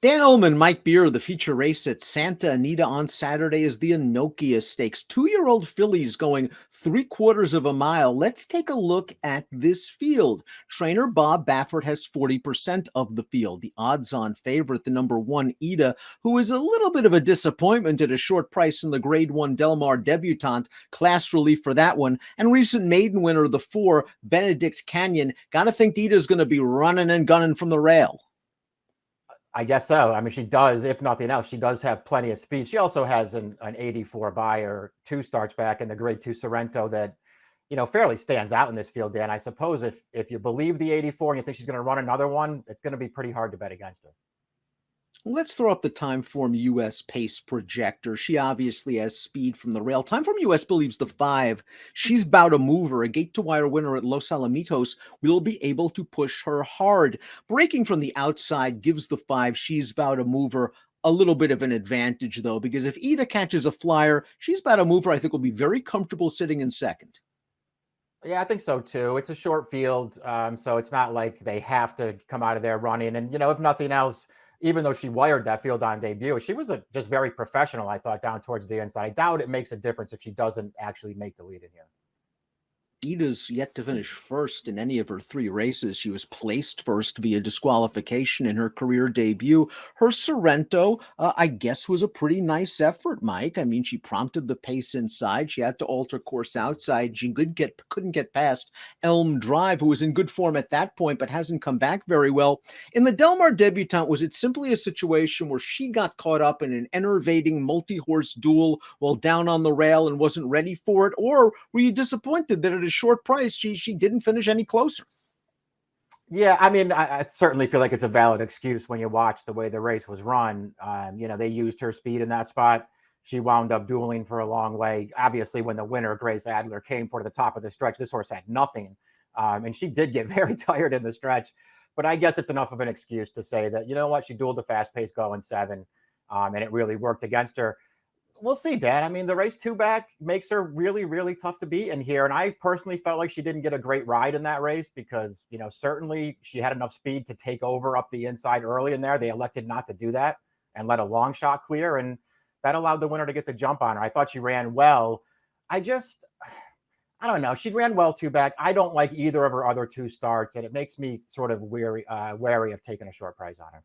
Dan Illman, Mike Beer, the feature race at Santa Anita on Saturday is the Anoakia Stakes. 2-year-old fillies going 3/4 of a mile. Let's take a look at this field. Trainer Bob Baffert has 40% of the field. The odds-on favorite, the number 1 Ida, who is a little bit of a disappointment at a short price in the Grade 1 Del Mar debutante. Class relief for that one. And recent maiden winner, the 4 Benedict Canyon. Got to think Ida's going to be running and gunning from the rail. I guess so. I mean, she does, if nothing else, she does have plenty of speed. She also has an 84 buyer, 2 starts back in the Grade 2 Sorrento that, fairly stands out in this field, Dan. I suppose if you believe the 84 and you think she's going to run another one, it's going to be pretty hard to bet against her. Let's throw up the Timeform US pace projector. She obviously has speed from the rail. Timeform US believes the 5. She's about a mover, a gate-to-wire winner at Los Alamitos. Will be able to push her hard. Breaking from the outside gives the 5. She's about a mover. A little bit of an advantage, though, because if Ida catches a flyer, she's about a mover. I think will be very comfortable sitting in second. Yeah, I think so, too. It's a short field, so it's not like they have to come out of there running. And, if nothing else, even though she wired that field on debut, she was just very professional, I thought, down towards the inside. I doubt it makes a difference if she doesn't actually make the lead in here. Ida's yet to finish first in any of her 3 races. She was placed first via disqualification in her career debut. Her Sorrento, I guess, was a pretty nice effort, Mike. I mean, she prompted the pace inside. She had to alter course outside. She couldn't get past Elm Drive, who was in good form at that point, but hasn't come back very well. In the Del Mar debutante, was it simply a situation where she got caught up in an enervating multi-horse duel while down on the rail and wasn't ready for it? Or were you disappointed that at a short price she didn't finish any closer? Yeah, I mean, I certainly feel like it's a valid excuse when you watch the way the race was run. They used her speed in that spot. She wound up dueling for a long way. Obviously, when the winner, Grace Adler, came for the top of the stretch, this horse had nothing. And she did get very tired in the stretch. But I guess it's enough of an excuse to say that, you know what, she dueled the fast pace going 7, and it really worked against her. We'll see, Dan. I mean, the race 2 back makes her really, really tough to beat in here. And I personally felt like she didn't get a great ride in that race because, certainly she had enough speed to take over up the inside early in there. They elected not to do that and let a long shot clear. And that allowed the winner to get the jump on her. I thought she ran well. I don't know. She ran well 2 back. I don't like either of her other 2 starts. And it makes me sort of wary of taking a short price on her.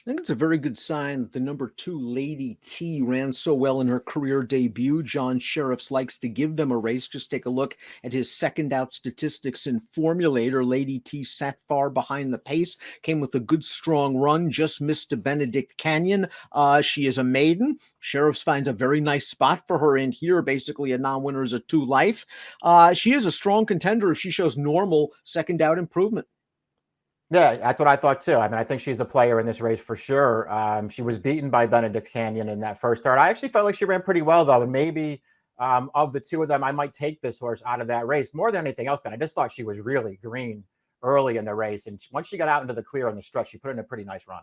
I think it's a very good sign that the number 2 Lady T ran so well in her career debut. John Sheriffs likes to give them a race. Just take a look at his second out statistics in Formulator. Lady T sat far behind the pace, came with a good strong run, just missed a Benedict Canyon. She is a maiden. Sheriffs finds a very nice spot for her in here. Basically a non-winner is a 2 life. She is a strong contender if she shows normal second out improvement. Yeah, that's what I thought too. I mean, I think she's a player in this race for sure. She was beaten by Benedict Canyon in that first start. I actually felt like she ran pretty well, though. And maybe of the 2 of them, I might take this horse out of that race more than anything else. Then I just thought she was really green early in the race. And once she got out into the clear on the stretch, she put in a pretty nice run.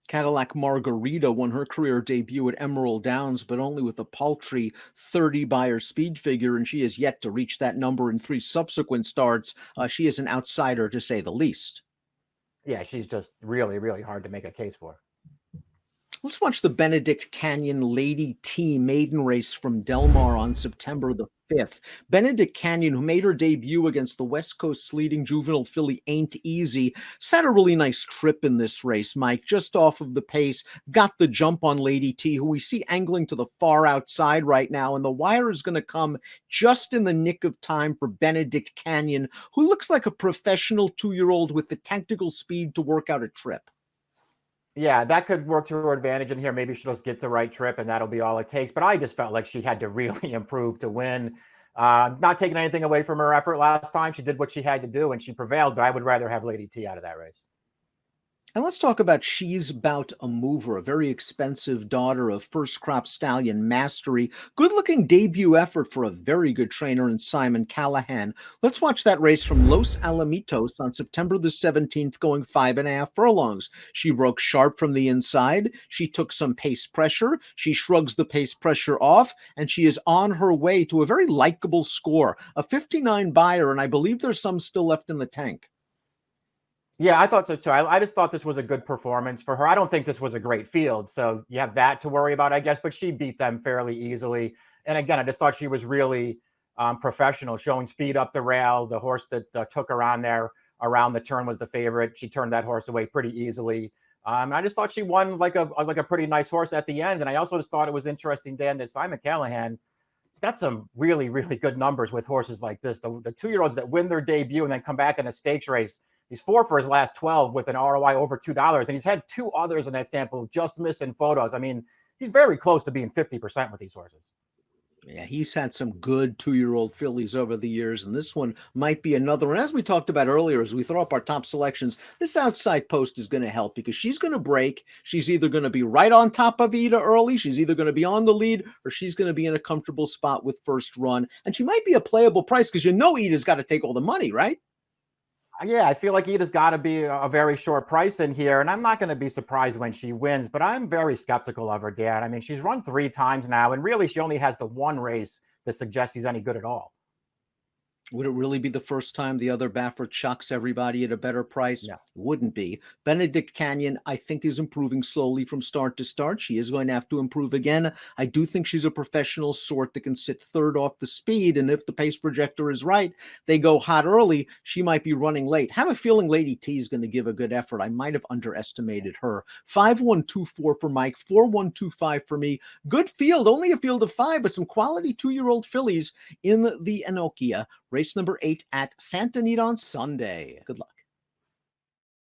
Cadillac Margarita won her career debut at Emerald Downs, but only with a paltry 30 buyer speed figure, and she has yet to reach that number in 3 subsequent starts. She is an outsider, to say the least. Yeah, she's just really, really hard to make a case for. Let's watch the Benedict Canyon Lady T maiden race from Del Mar on September the 5th. Benedict Canyon, who made her debut against the West Coast's leading juvenile filly Ain't Easy, set a really nice trip in this race, Mike, just off of the pace, got the jump on Lady T, who we see angling to the far outside right now, and the wire is going to come just in the nick of time for Benedict Canyon, who looks like a professional 2-year-old with the tactical speed to work out a trip. Yeah, that could work to her advantage in here. Maybe she'll just get the right trip and that'll be all it takes. But I just felt like she had to really improve to win. Not taking anything away from her effort last time. She did what she had to do and she prevailed, but I would rather have Lady T out of that race. And let's talk about She's Bout a Mover, a very expensive daughter of first crop stallion Mastery. Good-looking debut effort for a very good trainer in Simon Callahan. Let's watch that race from Los Alamitos on September the 17th, going 5.5 furlongs. She broke sharp from the inside. She took some pace pressure. She shrugs the pace pressure off, and she is on her way to a very likable score, a 59 buyer, and I believe there's some still left in the tank. Yeah, I thought so too. I just thought this was a good performance for her. I don't think this was a great field, so you have that to worry about, I guess. But she beat them fairly easily. And again, I just thought she was really professional, showing speed up the rail. The horse that took her on there around the turn was the favorite. She turned that horse away pretty easily. I just thought she won like a pretty nice horse at the end. And I also just thought it was interesting, Dan, that Simon Callahan, he's got some really, really good numbers with horses like this. The 2-year-olds that win their debut and then come back in a stakes race. He's 4 for his last 12 with an ROI over $2, and he's had 2 others in that sample just missing photos. I mean, he's very close to being 50% with these horses. Yeah, he's had some good 2-year-old fillies over the years, and this one might be another one. As we talked about earlier, as we throw up our top selections, this outside post is going to help because she's going to break. She's either going to be right on top of Ida early, she's either going to be on the lead, or she's going to be in a comfortable spot with first run. And she might be a playable price because Ida's got to take all the money, right? Yeah, I feel like Ida's got to be a very short price in here, and I'm not going to be surprised when she wins, but I'm very skeptical of her, Dan. I mean, she's run 3 times now, and really she only has the one race that suggests she's any good at all. Would it really be the first time the other Baffert shocks everybody at a better price? No. Wouldn't be. Benedict Canyon, I think, is improving slowly from start to start. She is going to have to improve again. I do think she's a professional sort that can sit third off the speed, and if the pace projector is right, they go hot early, she might be running late. Have a feeling Lady T is going to give a good effort. I might have underestimated her. 5124 for Mike, 4125 for me. Good field, only a field of 5, but some quality 2-year-old fillies in the Anoakia. Race number 8 at Santa Anita on Sunday. Good luck.